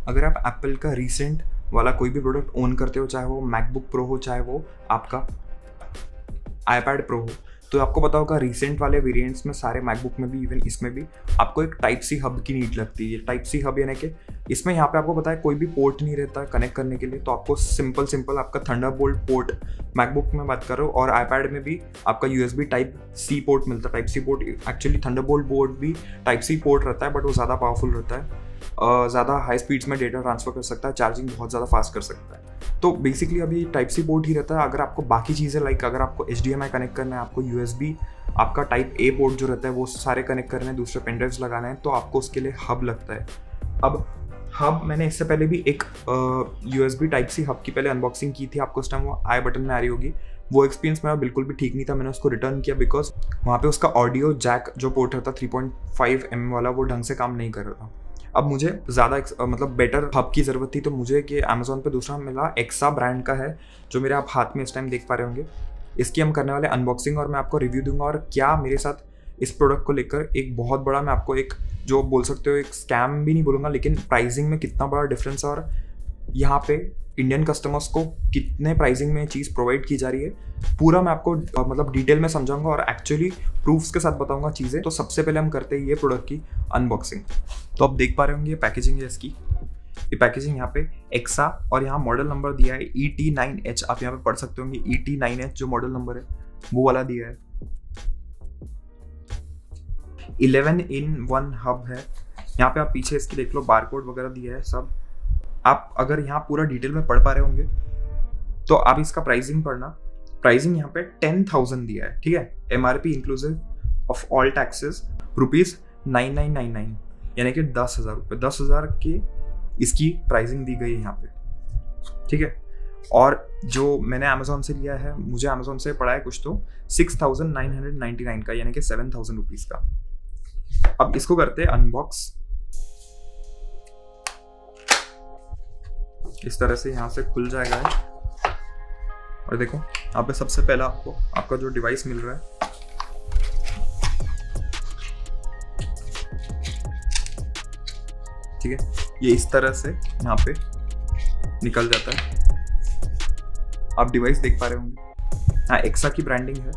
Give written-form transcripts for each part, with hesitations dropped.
अगर आप एप्पल का रिसेंट वाला कोई भी प्रोडक्ट ओन करते हो, चाहे वो मैकबुक प्रो हो, चाहे वो आपका आईपैड प्रो हो, तो आपको पता होगा रिसेंट वाले वेरिएंट्स में सारे मैकबुक में भी, इवन इसमें भी आपको एक टाइप सी हब की नीड लगती है। टाइप सी हब यानी कि इसमें यहाँ पे आपको पता है कोई भी पोर्ट नहीं रहता कनेक्ट करने के लिए, तो आपको सिंपल आपका थंडरबोल्ट पोर्ट मैकबुक में बात करो, और आईपैड में भी आपका USB टाइप सी पोर्ट मिलता है। Type C port actually Thunderbolt board भी टाइप सी पोर्ट रहता है, बट वो ज़्यादा पावरफुल रहता है, ज़्यादा हाई स्पीड्स में डेटा ट्रांसफर कर सकता है, चार्जिंग बहुत ज़्यादा फास्ट कर सकता है। तो बेसिकली अभी टाइप सी पोर्ट ही रहता है। अगर आपको बाकी चीज़ें लाइक अगर आपको HDMI कनेक्ट करना है, आपको USB आपका टाइप A पोर्ट जो रहता है वो सारे कनेक्ट करने हैं, दूसरे पेन ड्राइव्स लगाना है, तो आपको उसके लिए हब लगता है। अब हब मैंने इससे पहले भी एक USB टाइप सी हब की पहले अनबॉक्सिंग की थी, आपको उस टाइम वो आई बटन में आ रही होगी। वो एक्सपीरियंस मेरा बिल्कुल भी ठीक नहीं था, मैंने उसको रिटर्न किया बिकॉज वहाँ पे उसका ऑडियो जैक जो पोर्ट रहता 3.5 mm वाला वो ढंग से काम नहीं कर रहा था। अब मुझे ज़्यादा मतलब बेटर हब की ज़रूरत थी, तो मुझे कि अमेज़ॉन पे दूसरा मिला, एक्सा ब्रांड का है, जो मेरे आप हाथ में इस टाइम देख पा रहे होंगे। इसकी हम करने वाले अनबॉक्सिंग और मैं आपको रिव्यू दूंगा, और क्या मेरे साथ इस प्रोडक्ट को लेकर एक बहुत बड़ा, मैं आपको एक जो बोल सकते हो एक स्कैम भी नहीं बोलूँगा, लेकिन प्राइसिंग में कितना बड़ा डिफरेंस है और यहाँ पे इंडियन कस्टमर्स को कितने प्राइसिंग में चीज़ प्रोवाइड की जा रही है, पूरा मैं आपको मतलब डिटेल में समझाऊंगा और एक्चुअली प्रूफ्स के साथ बताऊंगा चीज़ें। तो सबसे पहले हम करते हैं ये प्रोडक्ट की अनबॉक्सिंग। तो आप देख पा रहे होंगे ये पैकेजिंग है इसकी। ये पैकेजिंग यहाँ पे एक्सा और यहाँ मॉडल नंबर दिया है ET9H, आप यहाँ पे पढ़ सकते होंगे ET9H जो मॉडल नंबर है वो वाला दिया है। 11-in-1 हब है। यहाँ पे आप पीछे इसकी देख लो, बारकोड वगैरह दिया है सब। आप अगर यहाँ पूरा डिटेल में पढ़ पा रहे होंगे तो आप इसका प्राइसिंग पढ़ना। प्राइसिंग यहाँ पे 10,000 दिया है, ठीक है, MRP inclusive of all taxes ₹9999, यानी कि 10,000 रुपये, 10,000 की इसकी प्राइसिंग दी गई है यहाँ पे, ठीक है। और जो मैंने अमेजोन से लिया है, मुझे अमेजोन से पड़ा है कुछ तो 6,999 का, यानी कि 7,000 रुपीज़ का। अब इसको करते हैं अनबॉक्स। इस तरह से यहाँ से खुल जाएगा है, और देखो यहाँ पे सबसे पहला आपको आपका जो डिवाइस मिल रहा है, ठीक है, ये इस तरह से यहाँ पे निकल जाता है। आप डिवाइस देख पा रहे होंगे, हाँ एक्सा की ब्रांडिंग है।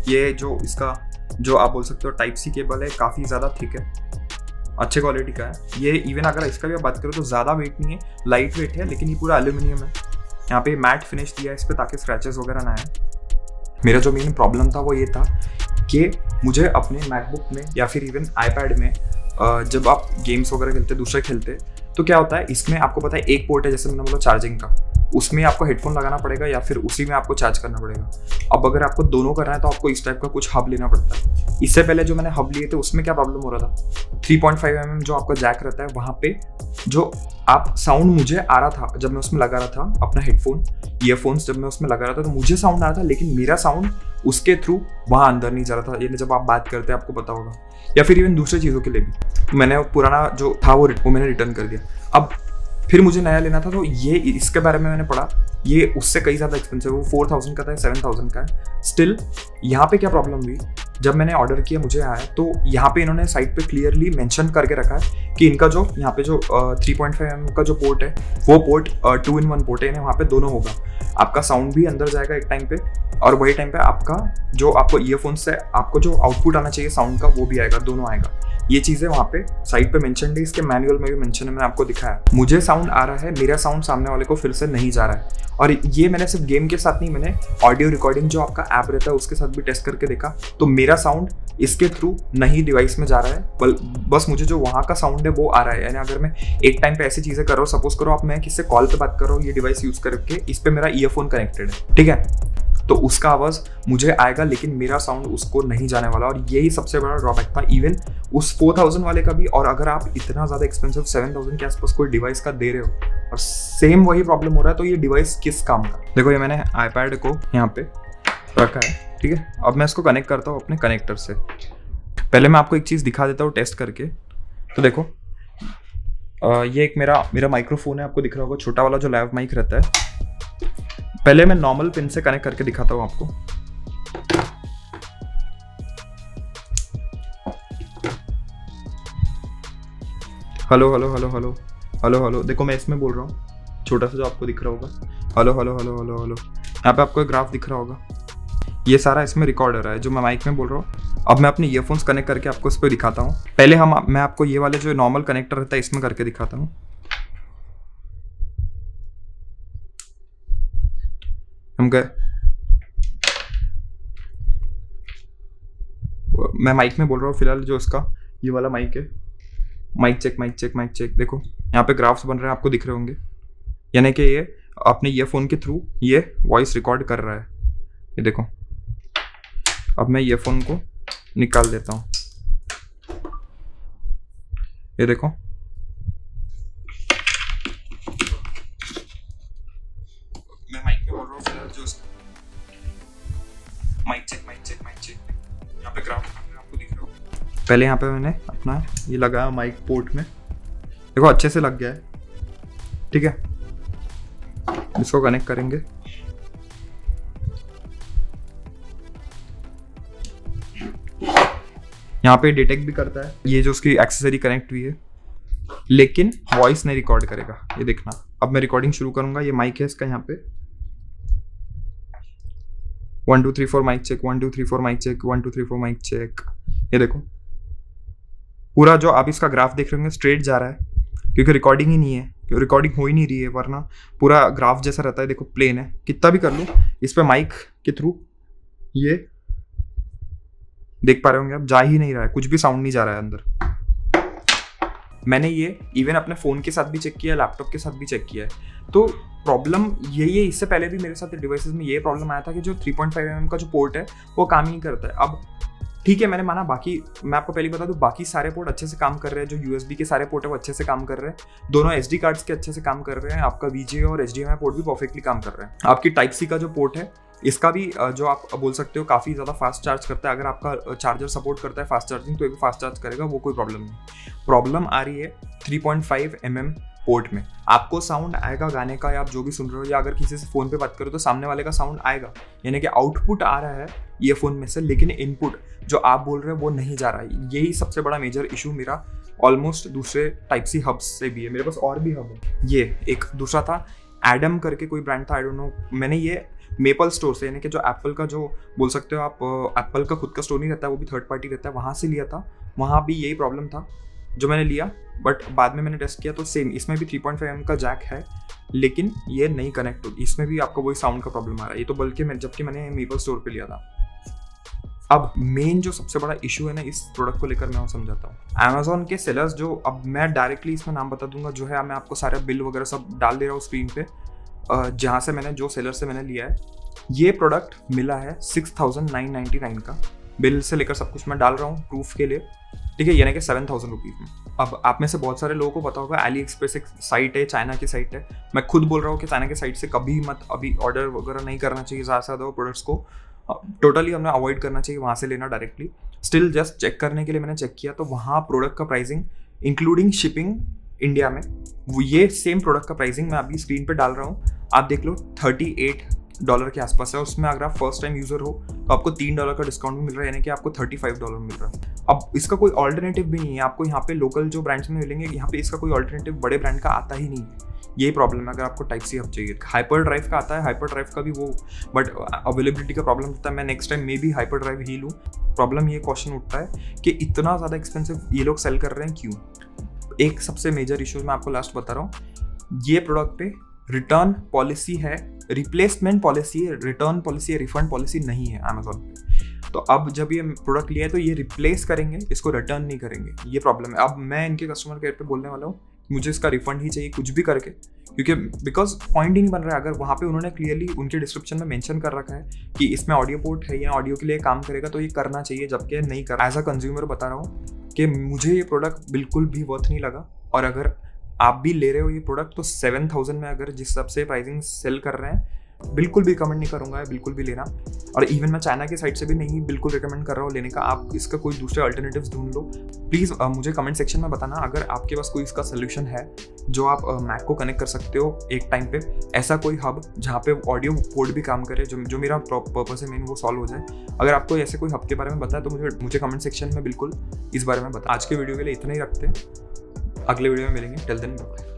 ये जो इसका जो आप बोल सकते हो टाइप सी केबल है, काफ़ी ज़्यादा थिक है, अच्छे क्वालिटी का है। ये इवन अगर इसका भी बात करो तो ज़्यादा वेट नहीं है, लाइट वेट है, लेकिन ये पूरा एल्यूमिनियम है। यहाँ पे मैट फिनिश दिया है इस पर ताकि स्क्रैचेस वगैरह ना आए। मेरा जो मेन प्रॉब्लम था वो ये था कि मुझे अपने मैकबुक में या फिर इवन आईपैड में जब आप गेम्स वगैरह खेलते, दूसरे खेलते, तो क्या होता है, इसमें आपको पता है एक पोर्ट है, जैसे मैंने बोला चार्जिंग का, उसमें आपको हेडफोन लगाना पड़ेगा या फिर उसी में आपको चार्ज करना पड़ेगा। अब अगर आपको दोनों करना है तो आपको इस टाइप का कुछ हब लेना पड़ता है। इससे पहले जो मैंने हब लिए थे उसमें क्या प्रॉब्लम हो रहा था, 3.5 mm जो आपका जैक रहता है, वहाँ पे जो आप साउंड मुझे आ रहा था जब मैं उसमें लगा रहा था अपना हेडफोन, ईयरफोन्स जब मैं उसमें लगा रहा था तो मुझे साउंड आ रहा था, लेकिन मेरा साउंड उसके थ्रू वहाँ अंदर नहीं जा रहा था। ये जब आप बात करते हैं आपको पता होगा, या फिर इवन दूसरे चीज़ों के लिए भी। मैंने पुराना जो था वो मैंने रिटर्न कर दिया। अब फिर मुझे नया लेना था, तो ये इसके बारे में मैंने पढ़ा, ये उससे कई ज़्यादा एक्सपेंसिव, वो 4,000 का था, 7,000 का है। स्टिल यहाँ पे क्या प्रॉब्लम हुई, जब मैंने ऑर्डर किया मुझे आया तो यहाँ पे इन्होंने साइट पे क्लियरली मेंशन करके रखा है कि इनका जो यहाँ पे जो 3.5 mm का जो पोर्ट है वो पोर्ट 2-in-1 पोर्ट है, वहाँ पे दोनों होगा। आपका साउंड भी अंदर जाएगा एक टाइम पे, और वही टाइम पे आपका जो आपको ईयरफोन से आपको जो आउटपुट आना चाहिए साउंड का वो भी आएगा, दोनों आएगा। ये चीज़ें वहाँ पे साइट पे मेंशन है, इसके मैनुअल में भी मेंशन है, मैंने आपको दिखाया। मुझे साउंड आ रहा है, मेरा साउंड सामने वाले को फिर से नहीं जा रहा है। और ये मैंने सिर्फ गेम के साथ नहीं, मैंने ऑडियो रिकॉर्डिंग जो आपका ऐप रहता है उसके साथ भी टेस्ट करके देखा, तो मेरा साउंड इसके थ्रू नहीं डिवाइस में जा रहा है, बस मुझे जो वहाँ का साउंड है वो आ रहा है। यानी अगर मैं एक टाइम पे ऐसी चीज़ें कर रहा हूँ, सपोज करो आप मैं किससे कॉल पे बात कर रहा हूँ ये डिवाइस यूज़ करके, इस पर मेरा ईयरफोन कनेक्टेड है, ठीक है, तो उसका आवाज़ मुझे आएगा, लेकिन मेरा साउंड उसको नहीं जाने वाला। और यही सबसे बड़ा ड्रॉबैक था इवन उस 4,000 वाले का भी। और अगर आप इतना ज़्यादा एक्सपेंसिव 7,000 के आसपास कोई डिवाइस का दे रहे हो और सेम वही प्रॉब्लम हो रहा है, तो ये डिवाइस किस काम का। देखो ये मैंने आईपैड को यहाँ पे रखा है, ठीक है, अब मैं इसको कनेक्ट करता हूँ अपने कनेक्टर से। पहले मैं आपको एक चीज़ दिखा देता हूँ टेस्ट करके। तो देखो ये एक मेरा माइक्रोफोन है, आपको दिख रहा होगा, छोटा वाला जो लैव माइक रहता है। पहले मैं नॉर्मल पिन से कनेक्ट करके दिखाता हूँ आपको। Hello hello hello hello, hello hello, देखो मैं इसमें बोल रहा हूँ, छोटा सा जो आपको दिख रहा होगा, hello hello hello hello hello, यहाँ पे आपको एक ग्राफ दिख रहा होगा, ये सारा इसमें रिकॉर्ड हो रहा है जो मैं माइक में बोल रहा हूँ। अब मैं अपने ईयरफोन्स कनेक्ट करके आपको इस पर दिखाता हूँ। पहले मैं आपको ये वाले जो नॉर्मल कनेक्टर रहता है इसमें करके दिखाता हूँ। हम गए, मैं माइक में बोल रहा हूँ फिलहाल, जो इसका ये वाला माइक है, mic check mic check mic check. देखो यहाँ पे ग्राफ्स बन रहे हैं, आपको दिख रहे होंगे, यानी कि ये अपने ईयरफोन के थ्रू ये वॉइस रिकॉर्ड कर रहा है। ये देखो, अब मैं ईयरफोन को निकाल देता हूँ, ये देखो, मैं माइक में बोल रहा हूँ फिलहाल, जो mic check mic check mic check, यहाँ पे ग्राफ आपको दिख रहा होगा। पहले यहाँ पे मैंने अपना ये लगाया माइक पोर्ट में, देखो अच्छे से लग गया है, ठीक है। इसको कनेक्ट करेंगे, यहाँ पे डिटेक्ट भी करता है, ये जो उसकी एक्सेसरी कनेक्ट हुई है, लेकिन वॉइस नहीं रिकॉर्ड करेगा। ये देखना, अब मैं रिकॉर्डिंग शुरू करूंगा, ये माइक है इसका, यहाँ पे 1 2 3 4 mic check, 1 2 3 4 mic check, 1 2 3 4 mic check. ये देखो पूरा जो आप इसका ग्राफ देख रहे होंगे स्ट्रेट जा रहा है, क्योंकि रिकॉर्डिंग ही नहीं है, रिकॉर्डिंग हो ही नहीं रही है, वरना पूरा ग्राफ जैसा रहता है। देखो प्लेन है, कितना भी कर लूँ इस पे माइक के थ्रू, ये देख पा रहे होंगे आप, जा ही नहीं रहा है, कुछ भी साउंड नहीं जा रहा है अंदर। मैंने ये इवन अपने फ़ोन के साथ भी चेक किया, लैपटॉप के साथ भी चेक किया है। तो प्रॉब्लम यही है, इससे पहले भी मेरे साथ डिवाइसेस में ये प्रॉब्लम आया था कि जो 3.5 mm का जो पोर्ट है वो काम ही नहीं करता है। अब ठीक है, मैंने माना, बाकी मैं आपको पहले बता दूं, बाकी सारे पोर्ट अच्छे से काम कर रहे हैं, जो USB के सारे पोर्ट है वो अच्छे से काम कर रहे हैं, दोनों SD कार्ड्स के अच्छे से काम कर रहे हैं, आपका VGA और HDMI पोर्ट भी परफेक्टली काम कर रहे हैं। आपकी Type-C का जो पोर्ट है इसका भी जो आप बोल सकते हो काफ़ी ज़्यादा फास्ट चार्ज करता है। अगर आपका चार्जर सपोर्ट करता है फास्ट चार्जिंग तो ये भी फास्ट चार्ज करेगा, वो कोई प्रॉब्लम नहीं। प्रॉब्लम आ रही है 3.5 mm पोर्ट में। आपको साउंड आएगा गाने का, या आप जो भी सुन रहे हो, या अगर किसी से फ़ोन पे बात करो तो सामने वाले का साउंड आएगा, यानी कि आउटपुट आ रहा है ईयरफोन में से, लेकिन इनपुट जो आप बोल रहे हो वो नहीं जा रहा है। यही सबसे बड़ा मेजर इशू मेरा ऑलमोस्ट दूसरे Type-C हब्स से भी है। मेरे पास और भी हब है, ये एक दूसरा था एडम करके कोई ब्रांड था, आई डोंट नो, मैंने ये मेपल स्टोर से, यानी कि जो एप्पल का जो बोल सकते हो आप, एप्पल का खुद का स्टोर नहीं रहता है, वो भी थर्ड पार्टी रहता है, वहाँ से लिया था। वहाँ भी यही प्रॉब्लम था जो मैंने लिया, बट बाद में मैंने टेस्ट किया तो सेम, इसमें भी 3.5 mm का जैक है, लेकिन ये नहीं कनेक्ट होती, इसमें भी आपको वही साउंड का प्रॉब्लम आ रहा है। ये तो बल्कि जबकि मैंने मेपल स्टोर पे लिया था। अब मेन जो सबसे बड़ा इशू है ना इस प्रोडक्ट को लेकर, मैं वो समझाता हूँ। अमेजोन के सेलर्स जो, अब मैं डायरेक्टली इसमें नाम बता दूंगा, जो है मैं आपको सारा बिल वगैरह सब डाल दे रहा हूँ स्क्रीन पे, जहाँ से मैंने, जो सेलर से मैंने लिया है, ये प्रोडक्ट मिला है 6,999 का, बिल से लेकर सब कुछ मैं डाल रहा हूँ प्रूफ के लिए, ठीक है, यानी कि 7,000 रुपीज़ में। अब आप में से बहुत सारे लोगों को पता होगा अली एक्सप्रेस एक साइट है, चाइना की साइट है। मैं खुद बोल रहा हूँ कि चाइना की साइट से कभी मत अभी ऑर्डर वगैरह नहीं करना चाहिए, ज़्यादा से ज़्यादा प्रोडक्ट्स को टोटली हमने अवॉइड करना चाहिए, वहाँ से लेना डायरेक्टली। स्टिल जस्ट चेक करने के लिए मैंने चेक किया, तो वहाँ प्रोडक्ट का प्राइसिंग इंक्लूडिंग शिपिंग इंडिया में, वो ये सेम प्रोडक्ट का प्राइसिंग मैं अभी स्क्रीन पे डाल रहा हूँ, आप देख लो, $38 के आसपास है। उसमें अगर आप फर्स्ट टाइम यूज़र हो तो आपको $3 का डिस्काउंट भी मिल रहा है, यानी कि आपको $35 मिल रहा है। अब इसका कोई ऑल्टरनेटिव भी नहीं है, आपको यहाँ पे लोकल जो ब्रांड्स में मिलेंगे, यहाँ पे इसका कोई ऑल्टरनेटिव बड़े ब्रांड का आता ही नहीं है। यही प्रॉब्लम है अगर आपको Type-C हब चाहिए। हाइपर ड्राइव का आता है, हाइपर ड्राइव का भी वो, बट अवेलेबिलिटी का प्रॉब्लम होता है। मैं नेक्स्ट टाइम मे भी हाइपर ड्राइव ही लूँ। प्रॉब्लम ये क्वेश्चन उठता है कि इतना ज़्यादा एक्सपेंसिव ये लोग सेल कर रहे हैं क्यों। एक सबसे मेजर इशू मैं आपको लास्ट बता रहा हूँ, ये प्रोडक्ट पे रिटर्न पॉलिसी है, रिप्लेसमेंट पॉलिसी है, रिटर्न पॉलिसी है, रिफंड पॉलिसी नहीं है अमेजोन पे। तो अब जब ये प्रोडक्ट लिया है तो ये रिप्लेस करेंगे, इसको रिटर्न नहीं करेंगे, ये प्रॉब्लम है। अब मैं इनके कस्टमर केयर पे बोलने वाला हूँ मुझे इसका रिफंड ही चाहिए कुछ भी करके, क्योंकि बिकॉज पॉइंट ही नहीं बन रहा है। अगर वहाँ पे उन्होंने क्लियरली उनके डिस्क्रिप्शन में मेंशन कर रखा है कि इसमें ऑडियो पोर्ट है या ऑडियो के लिए काम करेगा तो ये करना चाहिए, जबकि नहीं कर। एज अ कंज्यूमर बता रहा हूँ कि मुझे ये प्रोडक्ट बिल्कुल भी वर्थ नहीं लगा। और अगर आप भी ले रहे हो ये प्रोडक्ट तो 7,000 में अगर जिस हिसाब से प्राइसिंग सेल कर रहे हैं, बिल्कुल भी रिकमेंड नहीं करूँगा बिल्कुल भी लेना। और इवन मैं चाइना की साइट से भी नहीं बिल्कुल रिकमेंड कर रहा हूँ लेने का। आप इसका कोई दूसरे अल्टरनेटिव्स ढूंढ लो प्लीज़। मुझे कमेंट सेक्शन में बताना अगर आपके पास कोई इसका सोल्यूशन है जो आप मैक को कनेक्ट कर सकते हो एक टाइम पे, ऐसा कोई हब जहाँ पे ऑडियो पोर्ट भी काम करे, जो मेरा पर्पस है मेन वो सॉल्व हो जाए। अगर आपको ऐसे कोई हब के बारे में बताया तो मुझे कमेंट सेक्शन में बिल्कुल इस बारे में बता। आज के वीडियो के लिए इतना ही रखते हैं, अगले वीडियो में मिलेंगे। Till then bye.